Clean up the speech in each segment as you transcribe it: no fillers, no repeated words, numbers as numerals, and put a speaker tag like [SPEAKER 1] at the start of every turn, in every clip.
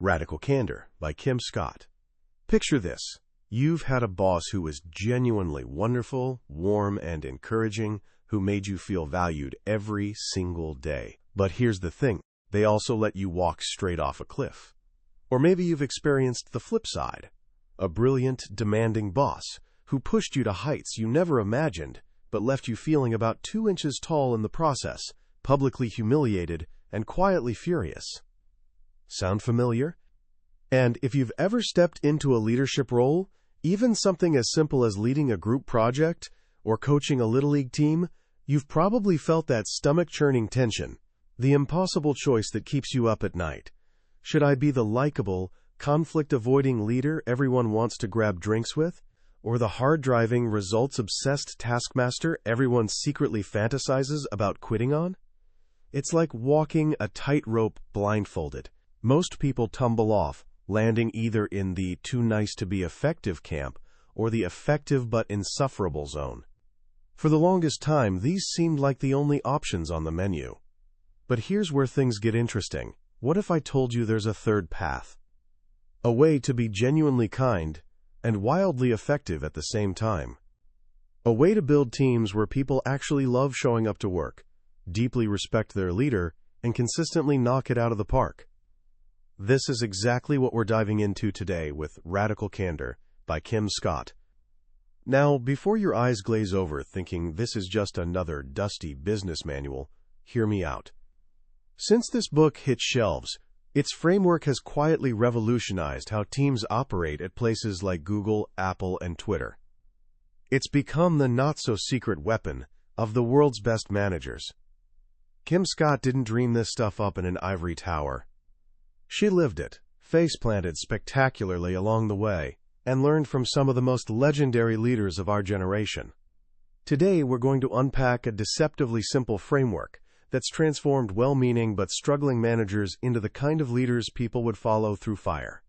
[SPEAKER 1] Radical Candor by Kim Scott. Picture this. You've had a boss who was genuinely wonderful, warm, and encouraging, who made you feel valued every single day. But here's the thing. They also let you walk straight off a cliff. Or maybe you've experienced the flip side. A brilliant, demanding boss who pushed you to heights you never imagined, but left you feeling about 2 inches tall in the process, publicly humiliated and quietly furious. Sound familiar? And if you've ever stepped into a leadership role, even something as simple as leading a group project or coaching a little league team, you've probably felt that stomach-churning tension, the impossible choice that keeps you up at night. Should I be the likable, conflict-avoiding leader everyone wants to grab drinks with, or the hard-driving, results-obsessed taskmaster everyone secretly fantasizes about quitting on? It's like walking a tightrope blindfolded. Most people tumble off, landing either in the too nice to be effective camp or the effective but insufferable zone. For the longest time, these seemed like the only options on the menu. But here's where things get interesting. What if I told you there's a third path? A way to be genuinely kind and wildly effective at the same time. A way to build teams where people actually love showing up to work, deeply respect their leader, and consistently knock it out of the park. This is exactly what we're diving into today with Radical Candor by Kim Scott. Now, before your eyes glaze over thinking this is just another dusty business manual, hear me out. Since this book hit shelves, its framework has quietly revolutionized how teams operate at places like Google, Apple, and Twitter. It's become the not-so-secret weapon of the world's best managers. Kim Scott didn't dream this stuff up in an ivory tower. She lived it, face-planted spectacularly along the way, and learned from some of the most legendary leaders of our generation. Today, we're going to unpack a deceptively simple framework that's transformed well-meaning but struggling managers into the kind of leaders people would follow through fire.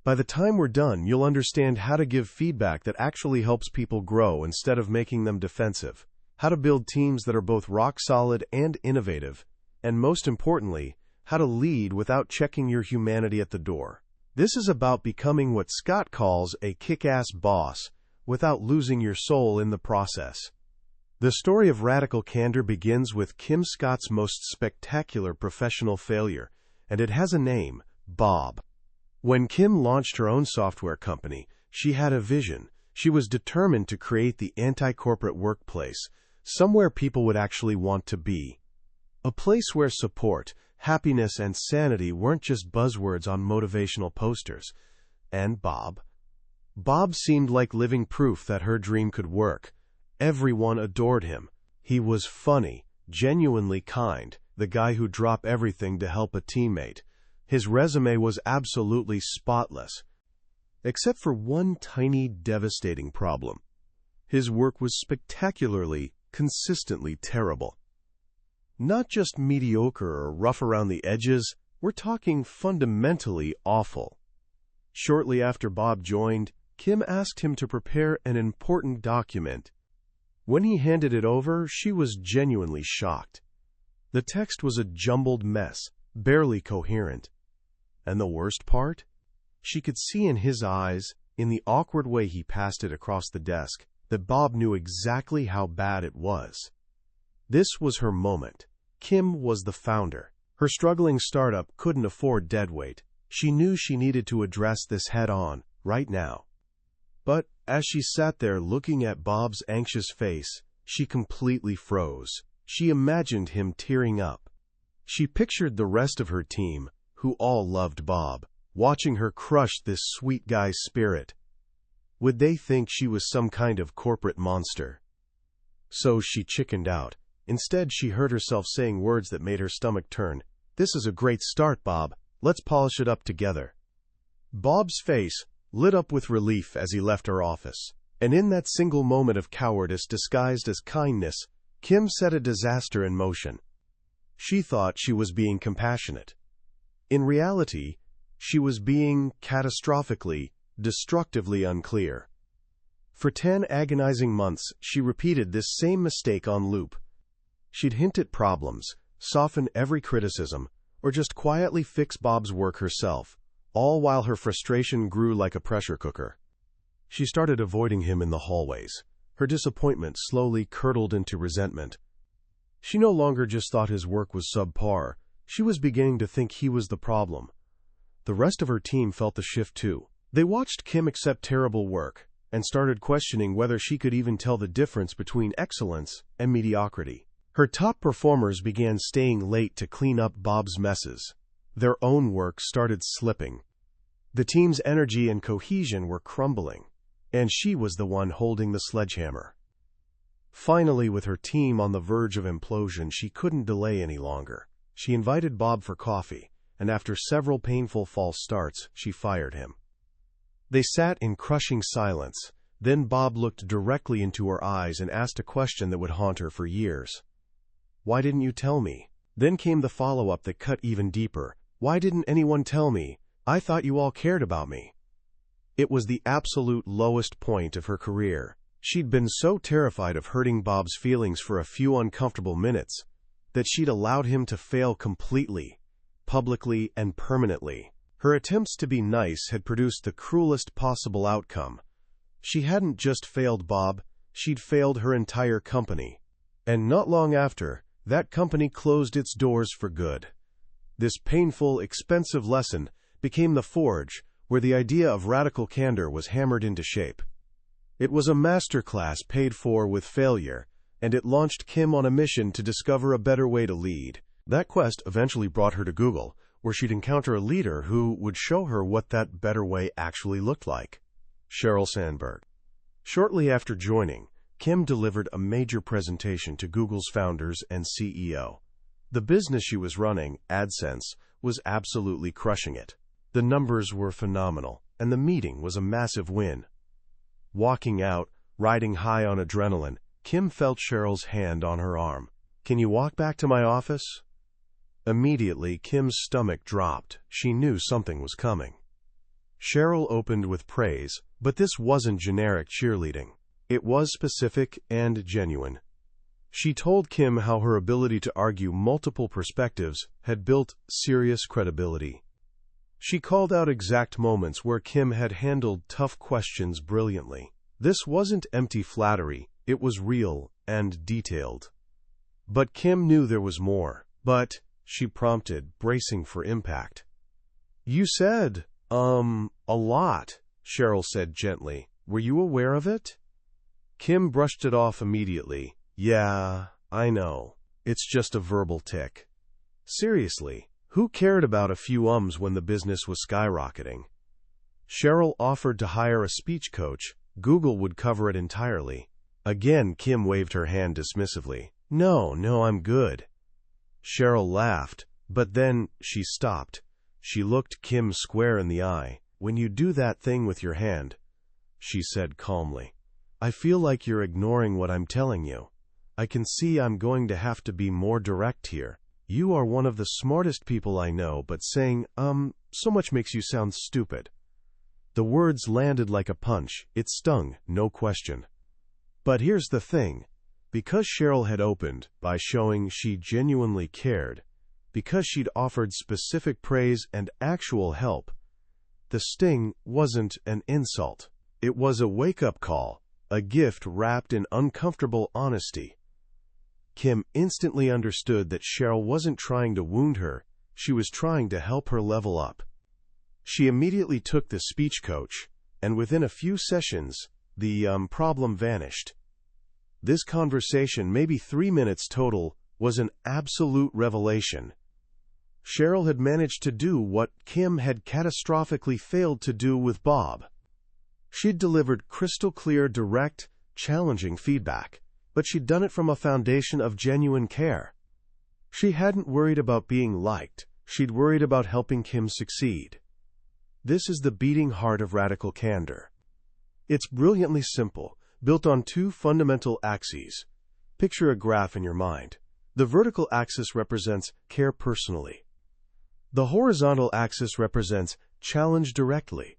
[SPEAKER 1] By the time we're done, you'll understand how to give feedback that actually helps people grow instead of making them defensive, how to build teams that are both rock-solid and innovative, and most importantly, how to lead without checking your humanity at the door. This is about becoming what Scott calls a kick-ass boss without losing your soul in the process. The story of Radical Candor begins with Kim Scott's most spectacular professional failure, and it has a name, Bob. When Kim launched her own software company, she had a vision. She was determined to create the anti-corporate workplace, somewhere people would actually want to be. A place where support, happiness, and sanity weren't just buzzwords on motivational posters. And Bob seemed like living proof that her dream could work. Everyone adored him. He was funny, genuinely kind, the guy who'd drop everything to help a teammate. His resume was absolutely spotless, except for one tiny, devastating problem. His work was spectacularly, consistently terrible. Not just mediocre or rough around the edges, we're talking fundamentally awful. Shortly after Bob joined, Kim asked him to prepare an important document. When he handed it over, she was genuinely shocked. The text was a jumbled mess, barely coherent. And the worst part? She could see in his eyes, in the awkward way he passed it across the desk, that Bob knew exactly how bad it was. This was her moment. Kim was the founder. Her struggling startup couldn't afford deadweight. She knew she needed to address this head-on, right now. But as she sat there looking at Bob's anxious face, she completely froze. She imagined him tearing up. She pictured the rest of her team, who all loved Bob, watching her crush this sweet guy's spirit. Would they think she was some kind of corporate monster? So she chickened out. Instead, she heard herself saying words that made her stomach turn. "This is a great start, Bob. Let's polish it up together." Bob's face lit up with relief as he left her office. And in that single moment of cowardice disguised as kindness, Kim set a disaster in motion. She thought she was being compassionate. In reality, she was being catastrophically, destructively unclear. For 10 agonizing months, she repeated this same mistake on loop. She'd hint at problems, soften every criticism, or just quietly fix Bob's work herself, all while her frustration grew like a pressure cooker. She started avoiding him in the hallways. Her disappointment slowly curdled into resentment. She no longer just thought his work was subpar. She was beginning to think he was the problem. The rest of her team felt the shift too. They watched Kim accept terrible work and started questioning whether she could even tell the difference between excellence and mediocrity. Her top performers began staying late to clean up Bob's messes. Their own work started slipping. The team's energy and cohesion were crumbling, and she was the one holding the sledgehammer. Finally, with her team on the verge of implosion, she couldn't delay any longer. She invited Bob for coffee, and after several painful false starts, she fired him. They sat in crushing silence. Then Bob looked directly into her eyes and asked a question that would haunt her for years. "Why didn't you tell me?" Then came the follow-up that cut even deeper. "Why didn't anyone tell me? I thought you all cared about me." It was the absolute lowest point of her career. She'd been so terrified of hurting Bob's feelings for a few uncomfortable minutes that she'd allowed him to fail completely, publicly and permanently. Her attempts to be nice had produced the cruelest possible outcome. She hadn't just failed Bob, she'd failed her entire company. And not long after, that company closed its doors for good. This painful, expensive lesson became the forge where the idea of radical candor was hammered into shape. It was a masterclass paid for with failure, and it launched Kim on a mission to discover a better way to lead. That quest eventually brought her to Google, where she'd encounter a leader who would show her what that better way actually looked like. Sheryl Sandberg. Shortly after joining, Kim delivered a major presentation to Google's founders and CEO. The business she was running, AdSense, was absolutely crushing it. The numbers were phenomenal, and the meeting was a massive win. Walking out, riding high on adrenaline, Kim felt Sheryl's hand on her arm. "Can you walk back to my office?" Immediately, Kim's stomach dropped. She knew something was coming. Sheryl opened with praise, but this wasn't generic cheerleading. It was specific and genuine. She told Kim how her ability to argue multiple perspectives had built serious credibility. She called out exact moments where Kim had handled tough questions brilliantly. This wasn't empty flattery, it was real and detailed. But Kim knew there was more. "But," she prompted, bracing for impact. "You said, a lot," Sheryl said gently. "Were you aware of it?" Kim brushed it off immediately. "Yeah, I know. It's just a verbal tic." Seriously, who cared about a few ums when the business was skyrocketing? Sheryl offered to hire a speech coach. Google would cover it entirely. Again, Kim waved her hand dismissively. No, I'm good." Sheryl laughed, but then she stopped. She looked Kim square in the eye. "When you do that thing with your hand," she said calmly, "I feel like you're ignoring what I'm telling you. I can see I'm going to have to be more direct here. You are one of the smartest people I know, but saying, so much makes you sound stupid." The words landed like a punch. It stung, no question. But here's the thing. Because Sheryl had opened by showing she genuinely cared, because she'd offered specific praise and actual help, the sting wasn't an insult. It was a wake-up call, a gift wrapped in uncomfortable honesty. Kim instantly understood that Sheryl wasn't trying to wound her, she was trying to help her level up. She immediately took the speech coach, and within a few sessions, the problem vanished. This conversation, maybe 3 minutes total, was an absolute revelation. Sheryl had managed to do what Kim had catastrophically failed to do with Bob. She'd delivered crystal clear, direct, challenging feedback, but she'd done it from a foundation of genuine care. She hadn't worried about being liked, she'd worried about helping Kim succeed. This is the beating heart of radical candor. It's brilliantly simple, built on 2 fundamental axes. Picture a graph in your mind. The vertical axis represents care personally. The horizontal axis represents challenge directly.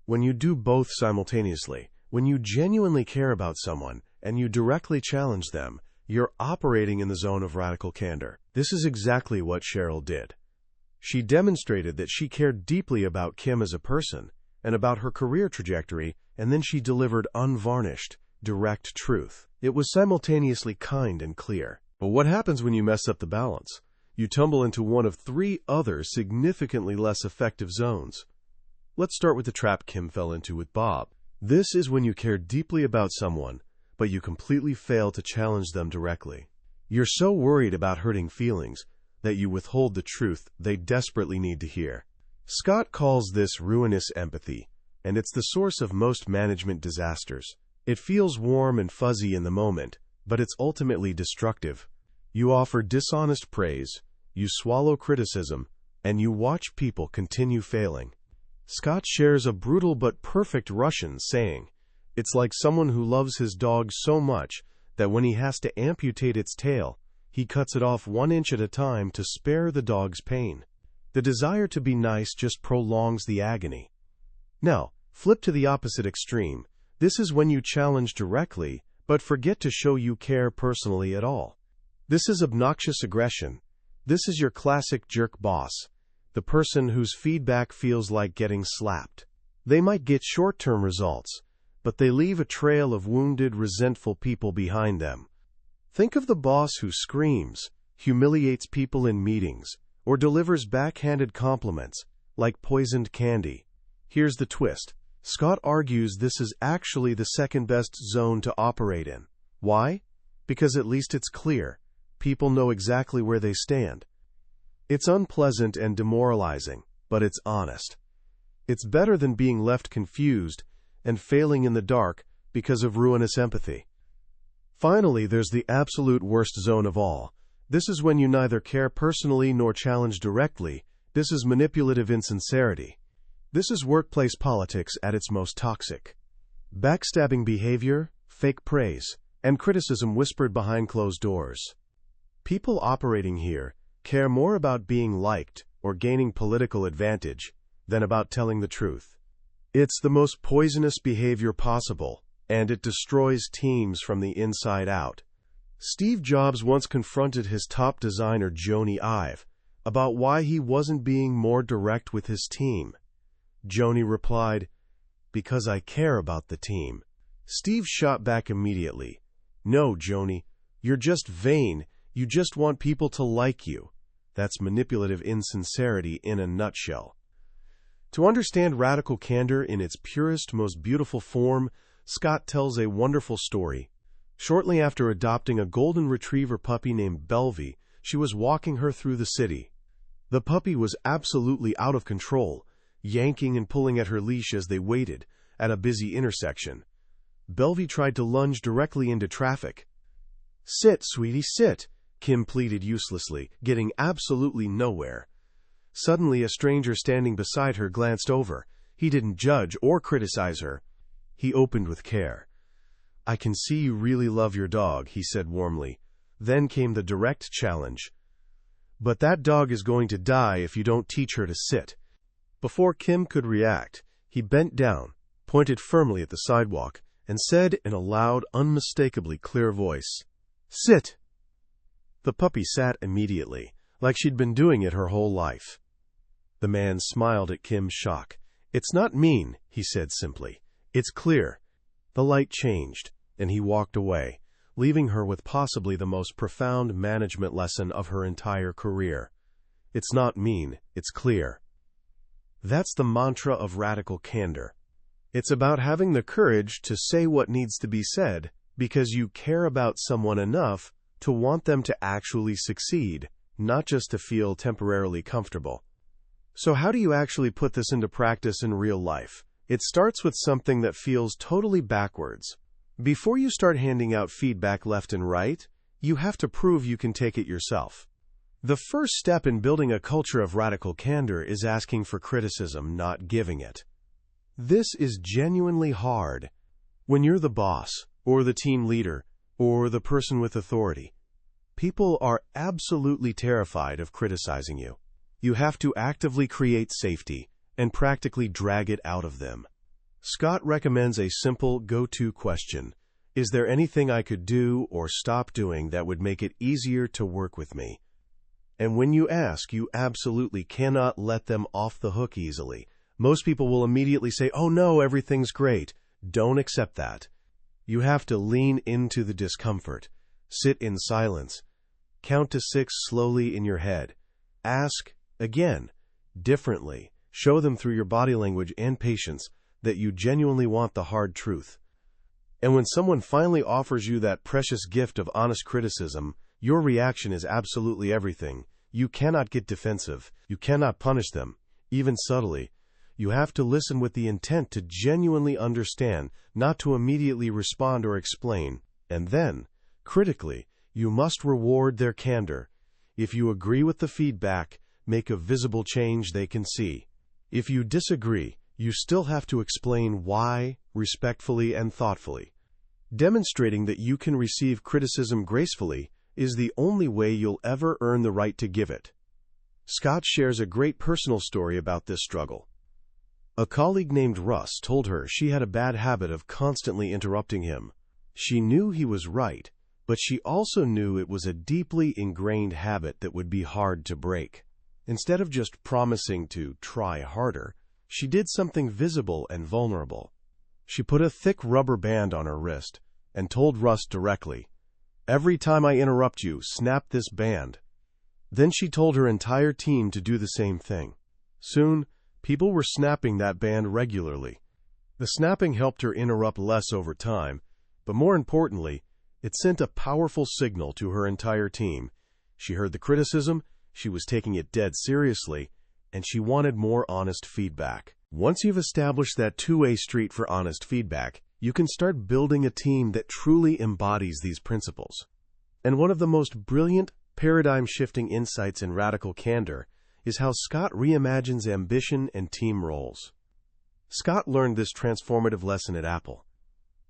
[SPEAKER 1] When you do both simultaneously, when you genuinely care about someone and you directly challenge them, you're operating in the zone of radical candor. This is exactly what Sheryl did. She demonstrated that she cared deeply about Kim as a person and about her career trajectory, and then she delivered unvarnished, direct truth. It was simultaneously kind and clear. But what happens when you mess up the balance? You tumble into one of three other significantly less effective zones. Let's start with the trap Kim fell into with Bob. This is when you care deeply about someone, but you completely fail to challenge them directly. You're so worried about hurting feelings that you withhold the truth they desperately need to hear. Scott calls this ruinous empathy, and it's the source of most management disasters. It feels warm and fuzzy in the moment, but it's ultimately destructive. You offer dishonest praise, you swallow criticism, and you watch people continue failing. Scott shares a brutal but perfect Russian saying, "It's like someone who loves his dog so much that when he has to amputate its tail, he cuts it off 1 inch at a time to spare the dog's pain." The desire to be nice just prolongs the agony. Now, flip to the opposite extreme. This is when you challenge directly, but forget to show you care personally at all. This is obnoxious aggression. This is your classic jerk boss, the person whose feedback feels like getting slapped. They might get short-term results, but they leave a trail of wounded, resentful people behind them. Think of the boss who screams, humiliates people in meetings, or delivers backhanded compliments, like poisoned candy. Here's the twist. Scott argues this is actually the second-best zone to operate in. Why? Because at least it's clear. People know exactly where they stand. It's unpleasant and demoralizing, but it's honest. It's better than being left confused and failing in the dark because of ruinous empathy. Finally, there's the absolute worst zone of all. This is when you neither care personally nor challenge directly. This is manipulative insincerity. This is workplace politics at its most toxic. Backstabbing behavior, fake praise, and criticism whispered behind closed doors. People operating here care more about being liked or gaining political advantage than about telling the truth. It's the most poisonous behavior possible, and it destroys teams from the inside out. Steve Jobs once confronted his top designer, Jony Ive, about why he wasn't being more direct with his team. Jony replied, "Because I care about the team." Steve shot back immediately, "No, Jony, you're just vain. You just want people to like you." That's manipulative insincerity in a nutshell. To understand radical candor in its purest, most beautiful form, Scott tells a wonderful story. Shortly after adopting a golden retriever puppy named Belvy, she was walking her through the city. The puppy was absolutely out of control, yanking and pulling at her leash as they waited at a busy intersection. Belvy tried to lunge directly into traffic. "Sit, sweetie, sit," Kim pleaded uselessly, getting absolutely nowhere. Suddenly, a stranger standing beside her glanced over. He didn't judge or criticize her. He opened with care. "I can see you really love your dog," he said warmly. Then came the direct challenge. "But that dog is going to die if you don't teach her to sit." Before Kim could react, he bent down, pointed firmly at the sidewalk, and said in a loud, unmistakably clear voice, "Sit." The puppy sat immediately, like she'd been doing it her whole life. The man smiled at Kim's shock. "It's not mean," he said simply. "It's clear." The light changed, and he walked away, leaving her with possibly the most profound management lesson of her entire career. It's not mean, it's clear. That's the mantra of radical candor. It's about having the courage to say what needs to be said because you care about someone enough to want them to actually succeed, not just to feel temporarily comfortable. So how do you actually put this into practice in real life? It starts with something that feels totally backwards. Before you start handing out feedback left and right, you have to prove you can take it yourself. The first step in building a culture of radical candor is asking for criticism, not giving it. This is genuinely hard. When you're the boss, or the team leader, or the person with authority, people are absolutely terrified of criticizing you. You have to actively create safety and practically drag it out of them. Scott recommends a simple go-to question. Is there anything I could do or stop doing that would make it easier to work with me? And when you ask, you absolutely cannot let them off the hook easily. Most people will immediately say, "Oh no, everything's great." Don't accept that. You have to lean into the discomfort. Sit in silence. Count to 6 slowly in your head. Ask, again, differently. Show them through your body language and patience that you genuinely want the hard truth. And when someone finally offers you that precious gift of honest criticism, your reaction is absolutely everything. You cannot get defensive. You cannot punish them, even subtly. You have to listen with the intent to genuinely understand, not to immediately respond or explain. And then, critically, you must reward their candor. If you agree with the feedback, make a visible change they can see. If you disagree, you still have to explain why, respectfully and thoughtfully. Demonstrating that you can receive criticism gracefully is the only way you'll ever earn the right to give it. Scott shares a great personal story about this struggle. A colleague named Russ told her she had a bad habit of constantly interrupting him. She knew he was right, but she also knew it was a deeply ingrained habit that would be hard to break. Instead of just promising to try harder, she did something visible and vulnerable. She put a thick rubber band on her wrist and told Russ directly, "Every time I interrupt you, snap this band." Then she told her entire team to do the same thing. Soon, people were snapping that band regularly. The snapping helped her interrupt less over time, but more importantly, it sent a powerful signal to her entire team. She heard the criticism, she was taking it dead seriously, and she wanted more honest feedback. Once you've established that two-way street for honest feedback, you can start building a team that truly embodies these principles. And one of the most brilliant, paradigm-shifting insights in Radical Candor is how Scott reimagines ambition and team roles. Scott learned this transformative lesson at Apple.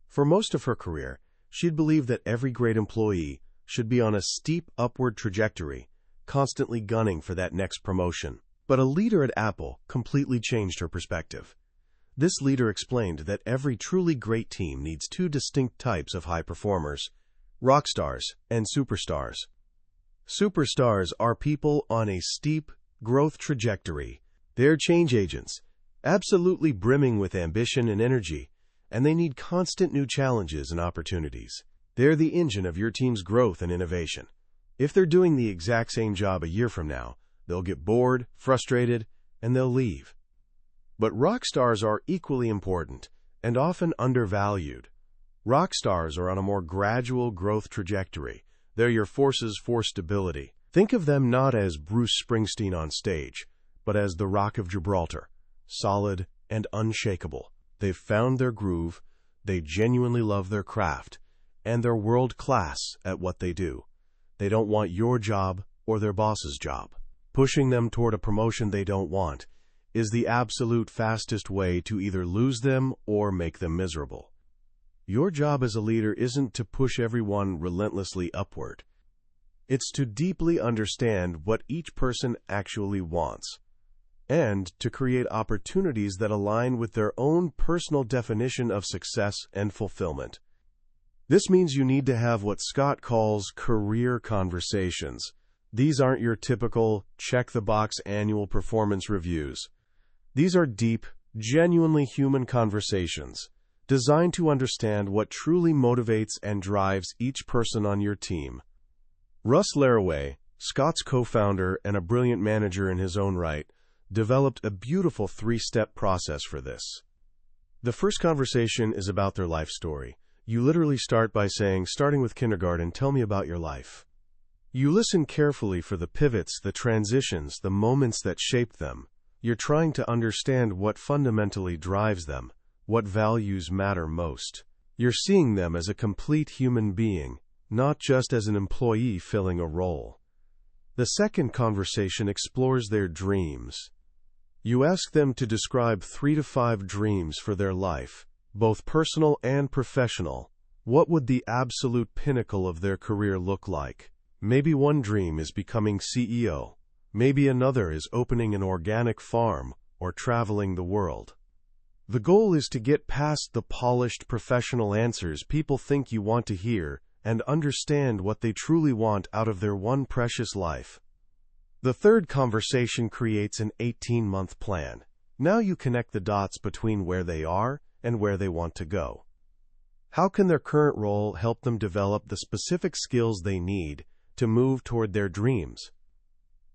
[SPEAKER 1] For most of her career, she'd believed that every great employee should be on a steep upward trajectory, constantly gunning for that next promotion. But a leader at Apple completely changed her perspective. This leader explained that every truly great team needs two distinct types of high performers: rock stars and superstars. Superstars are people on a steep growth trajectory. They're change agents, absolutely brimming with ambition and energy, and they need constant new challenges and opportunities. They're the engine of your team's growth and innovation. If they're doing the exact same job a year from now, they'll get bored, frustrated, and they'll leave. But rock stars are equally important and often undervalued. Rock stars are on a more gradual growth trajectory. They're your forces for stability. Think of them not as Bruce Springsteen on stage, but as the Rock of Gibraltar, solid and unshakable. They've found their groove, they genuinely love their craft, and they're world-class at what they do. They don't want your job or their boss's job. Pushing them toward a promotion they don't want is the absolute fastest way to either lose them or make them miserable. Your job as a leader isn't to push everyone relentlessly upward. It's to deeply understand what each person actually wants, and to create opportunities that align with their own personal definition of success and fulfillment. This means you need to have what Scott calls career conversations. These aren't your typical check-the-box annual performance reviews. These are deep, genuinely human conversations, designed to understand what truly motivates and drives each person on your team. Russ Laraway, Scott's co-founder and a brilliant manager in his own right, developed a beautiful 3-step process for this. The first conversation is about their life story. You literally start by saying, "Starting with kindergarten, tell me about your life." You listen carefully for the pivots, the transitions, the moments that shaped them. You're trying to understand what fundamentally drives them, what values matter most. You're seeing them as a complete human being, not just as an employee filling a role. The second conversation explores their dreams. You ask them to describe 3 to 5 dreams for their life, both personal and professional. What would the absolute pinnacle of their career look like? Maybe one dream is becoming CEO. Maybe another is opening an organic farm or traveling the world. The goal is to get past the polished professional answers people think you want to hear and understand what they truly want out of their one precious life. The third conversation creates an 18-month plan. Now you connect the dots between where they are and where they want to go. How can their current role help them develop the specific skills they need to move toward their dreams?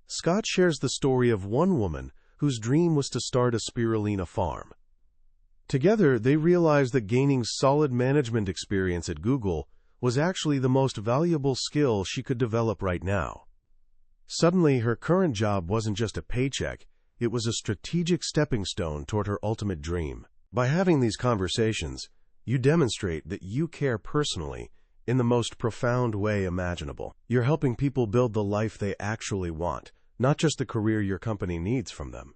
[SPEAKER 1] Scott shares the story of one woman whose dream was to start a spirulina farm. Together, they realized that gaining solid management experience at Google was actually the most valuable skill she could develop right now. Suddenly, her current job wasn't just a paycheck, it was a strategic stepping stone toward her ultimate dream. By having these conversations, you demonstrate that you care personally in the most profound way imaginable. You're helping people build the life they actually want, not just the career your company needs from them.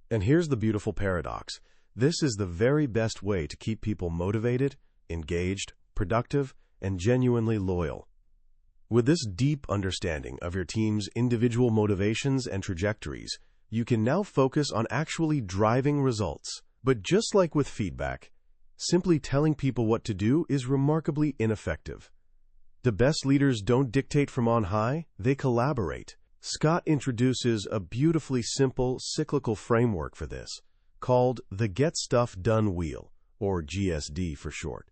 [SPEAKER 1] And here's the beautiful paradox. This is the very best way to keep people motivated, engaged, productive, and genuinely loyal. With this deep understanding of your team's individual motivations and trajectories, you can now focus on actually driving results. But just like with feedback, simply telling people what to do is remarkably ineffective. The best leaders don't dictate from on high, they collaborate. Scott introduces a beautifully simple, cyclical framework for this, called the Get Stuff Done Wheel, or GSD for short.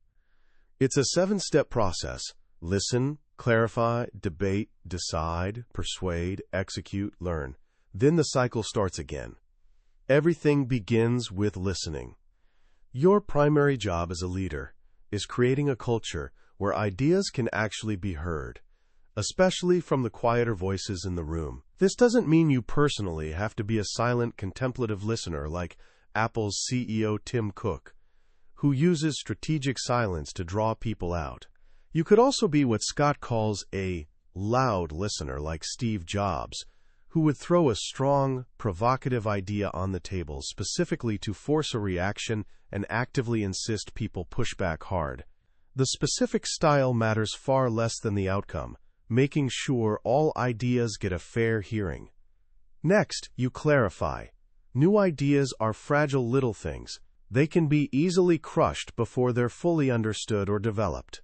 [SPEAKER 1] It's a 7-step process: listen, clarify, debate, decide, persuade, execute, learn. Then the cycle starts again. Everything begins with listening. Your primary job as a leader is creating a culture where ideas can actually be heard, especially from the quieter voices in the room. This doesn't mean you personally have to be a silent, contemplative listener like Apple's CEO Tim Cook, who uses strategic silence to draw people out. You could also be what Scott calls a loud listener like Steve Jobs, who would throw a strong, provocative idea on the table specifically to force a reaction and actively insist people push back hard. The specific style matters far less than the outcome, making sure all ideas get a fair hearing. Next, you clarify. New ideas are fragile little things. They can be easily crushed before they're fully understood or developed.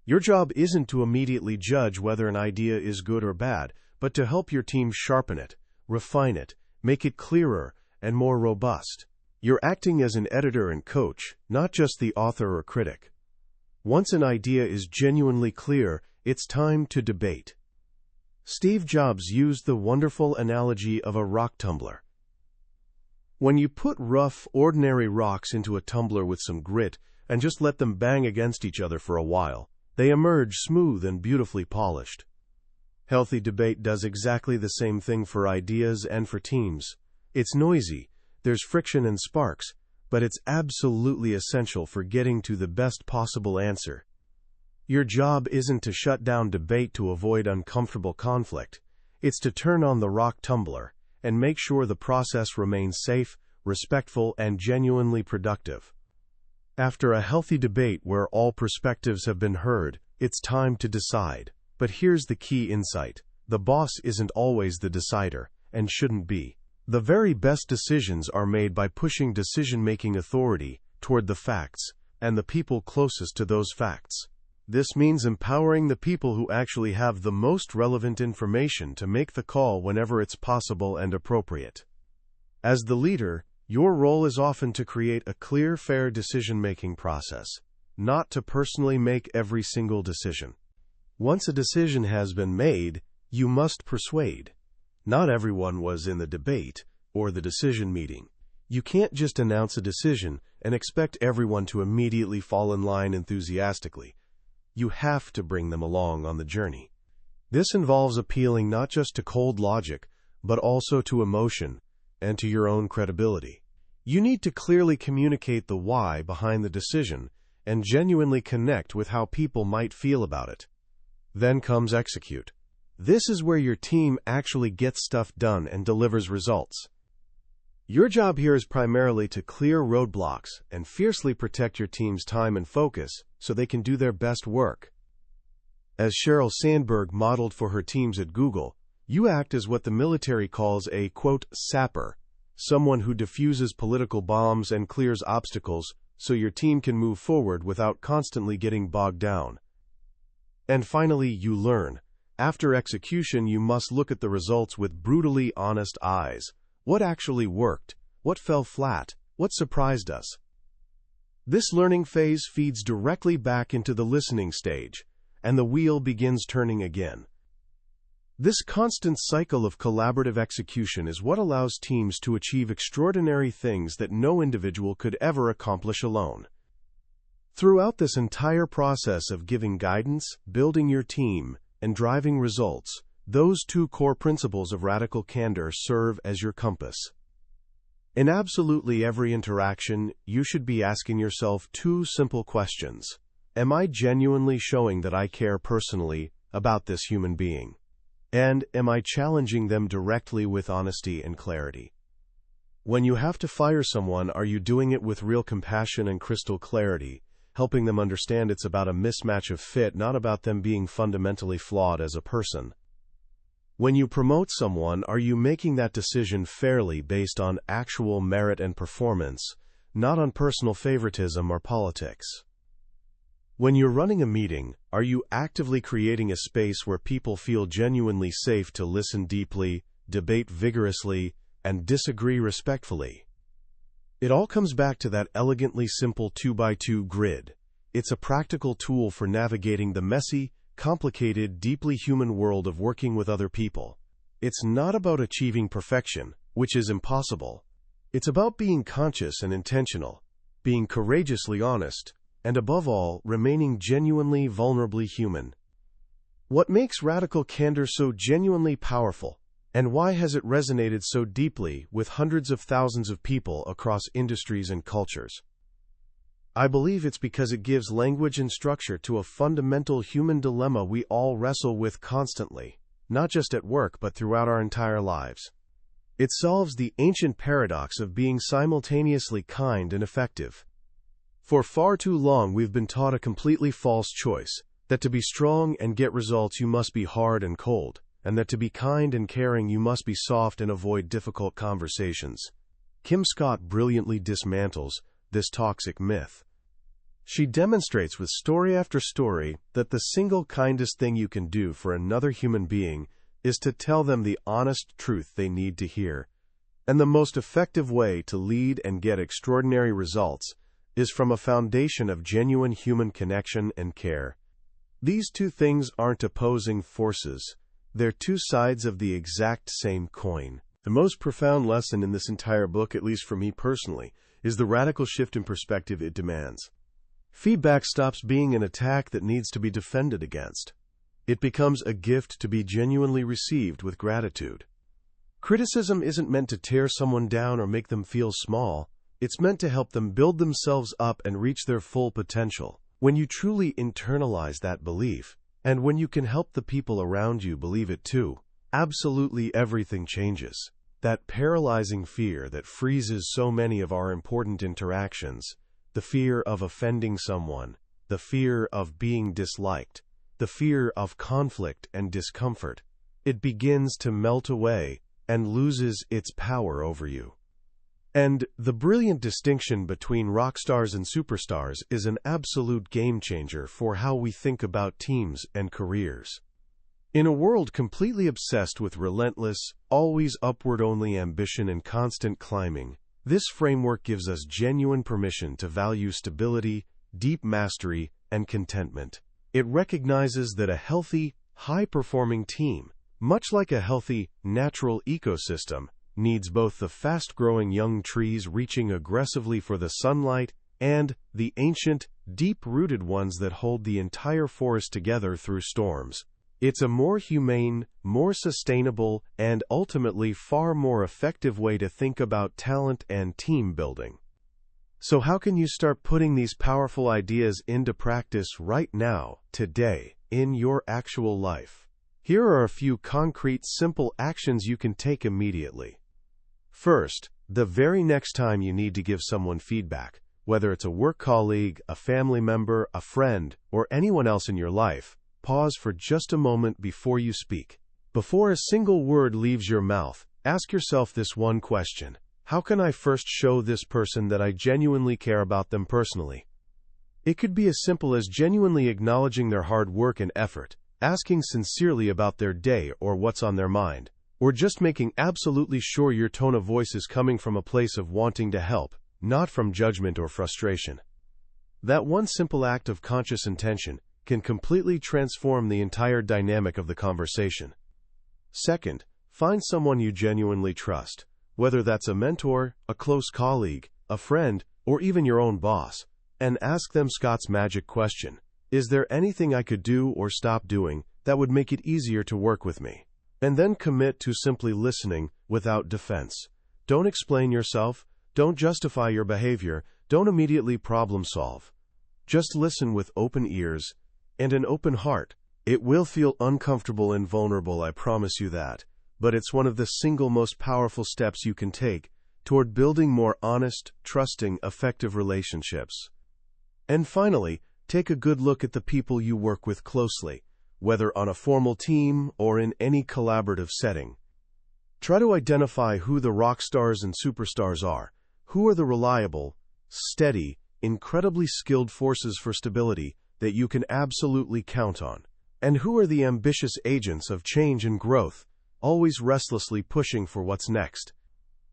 [SPEAKER 1] Your job isn't to immediately judge whether an idea is good or bad, but to help your team sharpen it, refine it, make it clearer and more robust. You're acting as an editor and coach, not just the author or critic. Once an idea is genuinely clear, it's time to debate. Steve Jobs used the wonderful analogy of a rock tumbler. When you put rough, ordinary rocks into a tumbler with some grit and just let them bang against each other for a while, they emerge smooth and beautifully polished. Healthy debate does exactly the same thing for ideas and for teams. It's noisy, there's friction and sparks, but it's absolutely essential for getting to the best possible answer. Your job isn't to shut down debate to avoid uncomfortable conflict. It's to turn on the rock tumbler and make sure the process remains safe, respectful, and genuinely productive. After a healthy debate where all perspectives have been heard, it's time to decide. But here's the key insight. The boss isn't always the decider, and shouldn't be. The very best decisions are made by pushing decision-making authority toward the facts and the people closest to those facts. This means empowering the people who actually have the most relevant information to make the call whenever it's possible and appropriate. As the leader, your role is often to create a clear, fair decision-making process, not to personally make every single decision. Once a decision has been made, you must persuade. Not everyone was in the debate or the decision meeting. You can't just announce a decision and expect everyone to immediately fall in line enthusiastically. You have to bring them along on the journey. This involves appealing not just to cold logic, but also to emotion and to your own credibility. You need to clearly communicate the why behind the decision and genuinely connect with how people might feel about it. Then comes execute. This is where your team actually gets stuff done and delivers results. Your job here is primarily to clear roadblocks and fiercely protect your team's time and focus so they can do their best work. As Sheryl Sandberg modeled for her teams at Google, you act as what the military calls a, quote, sapper, someone who diffuses political bombs and clears obstacles so your team can move forward without constantly getting bogged down. And finally, you learn. After execution, you must look at the results with brutally honest eyes. What actually worked? What fell flat? What surprised us? This learning phase feeds directly back into the listening stage, and the wheel begins turning again. This constant cycle of collaborative execution is what allows teams to achieve extraordinary things that no individual could ever accomplish alone. Throughout this entire process of giving guidance, building your team, and driving results, those two core principles of radical candor serve as your compass. In absolutely every interaction, you should be asking yourself two simple questions. Am I genuinely showing that I care personally about this human being? And am I challenging them directly with honesty and clarity? When you have to fire someone, are you doing it with real compassion and crystal clarity, helping them understand it's about a mismatch of fit, not about them being fundamentally flawed as a person? When you promote someone, are you making that decision fairly based on actual merit and performance, not on personal favoritism or politics? When you're running a meeting, are you actively creating a space where people feel genuinely safe to listen deeply, debate vigorously, and disagree respectfully? It all comes back to that elegantly simple 2x2 grid. It's a practical tool for navigating the messy, complicated, deeply human world of working with other people. It's not about achieving perfection, which is impossible. It's about being conscious and intentional, being courageously honest, and above all, remaining genuinely, vulnerably human. What makes radical candor so genuinely powerful, and why has it resonated so deeply with hundreds of thousands of people across industries and cultures? I believe it's because it gives language and structure to a fundamental human dilemma we all wrestle with constantly, not just at work but throughout our entire lives. It solves the ancient paradox of being simultaneously kind and effective. For far too long we've been taught a completely false choice, that to be strong and get results you must be hard and cold, and that to be kind and caring you must be soft and avoid difficult conversations. Kim Scott brilliantly dismantles this toxic myth. She demonstrates with story after story that the single kindest thing you can do for another human being is to tell them the honest truth they need to hear. And the most effective way to lead and get extraordinary results is from a foundation of genuine human connection and care. These two things aren't opposing forces. They're two sides of the exact same coin. The most profound lesson in this entire book, at least for me personally, is the radical shift in perspective it demands. Feedback stops being an attack that needs to be defended against. It becomes a gift to be genuinely received with gratitude. Criticism isn't meant to tear someone down or make them feel small. It's meant to help them build themselves up and reach their full potential. When you truly internalize that belief, and when you can help the people around you believe it too, absolutely everything changes. That paralyzing fear that freezes so many of our important interactions, the fear of offending someone, the fear of being disliked, the fear of conflict and discomfort, it begins to melt away and loses its power over you. And the brilliant distinction between rock stars and superstars is an absolute game changer for how we think about teams and careers. In a world completely obsessed with relentless, always upward-only ambition and constant climbing, this framework gives us genuine permission to value stability, deep mastery, and contentment. It recognizes that a healthy, high-performing team, much like a healthy, natural ecosystem, needs both the fast-growing young trees reaching aggressively for the sunlight and the ancient, deep-rooted ones that hold the entire forest together through storms. It's a more humane, more sustainable, and ultimately far more effective way to think about talent and team building. So how can you start putting these powerful ideas into practice right now, today, in your actual life? Here are a few concrete, simple actions you can take immediately. First, the very next time you need to give someone feedback, whether it's a work colleague, a family member, a friend, or anyone else in your life, pause for just a moment before you speak. Before a single word leaves your mouth, ask yourself this one question: how can I first show this person that I genuinely care about them personally? It could be as simple as genuinely acknowledging their hard work and effort, asking sincerely about their day or what's on their mind, or just making absolutely sure your tone of voice is coming from a place of wanting to help, not from judgment or frustration. That one simple act of conscious intention can completely transform the entire dynamic of the conversation. Second, find someone you genuinely trust, whether that's a mentor, a close colleague, a friend, or even your own boss, and ask them Scott's magic question: is there anything I could do or stop doing that would make it easier to work with me? And then commit to simply listening without defense. Don't explain yourself, don't justify your behavior, don't immediately problem solve. Just listen with open ears and an open heart. It will feel uncomfortable and vulnerable, I promise you that, but it's one of the single most powerful steps you can take toward building more honest, trusting, effective relationships. And finally, take a good look at the people you work with closely, whether on a formal team or in any collaborative setting. Try to identify who the rock stars and superstars are, who are the reliable, steady, incredibly skilled forces for stability that you can absolutely count on, and who are the ambitious agents of change and growth, always restlessly pushing for what's next.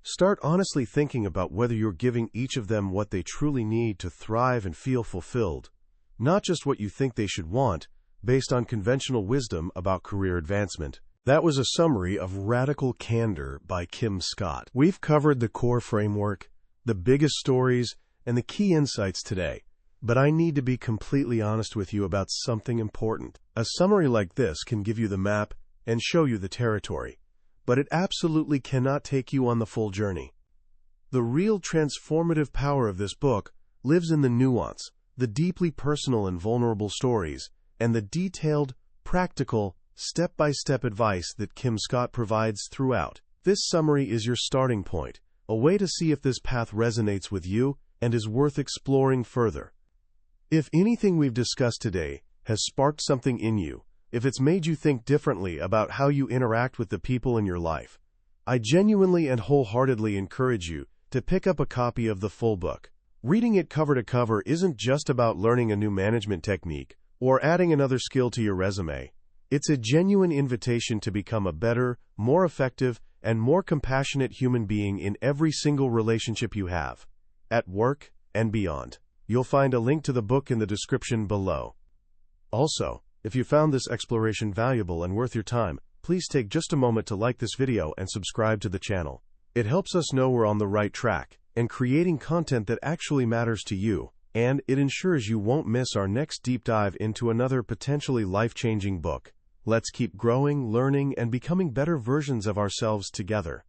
[SPEAKER 1] Start honestly thinking about whether you're giving each of them what they truly need to thrive and feel fulfilled, not just what you think they should want, based on conventional wisdom about career advancement. That was a summary of Radical Candor by Kim Scott. We've covered the core framework, the biggest stories, and the key insights today. But I need to be completely honest with you about something important. A summary like this can give you the map and show you the territory, but it absolutely cannot take you on the full journey. The real transformative power of this book lives in the nuance, the deeply personal and vulnerable stories, and the detailed, practical, step-by-step advice that Kim Scott provides throughout. This summary is your starting point, a way to see if this path resonates with you and is worth exploring further. If anything we've discussed today has sparked something in you, if it's made you think differently about how you interact with the people in your life, I genuinely and wholeheartedly encourage you to pick up a copy of the full book. Reading it cover to cover isn't just about learning a new management technique or adding another skill to your resume. It's a genuine invitation to become a better, more effective, and more compassionate human being in every single relationship you have, at work and beyond. You'll find a link to the book in the description below. Also, if you found this exploration valuable and worth your time, please take just a moment to like this video and subscribe to the channel. It helps us know we're on the right track and creating content that actually matters to you, and it ensures you won't miss our next deep dive into another potentially life-changing book. Let's keep growing, learning, and becoming better versions of ourselves together.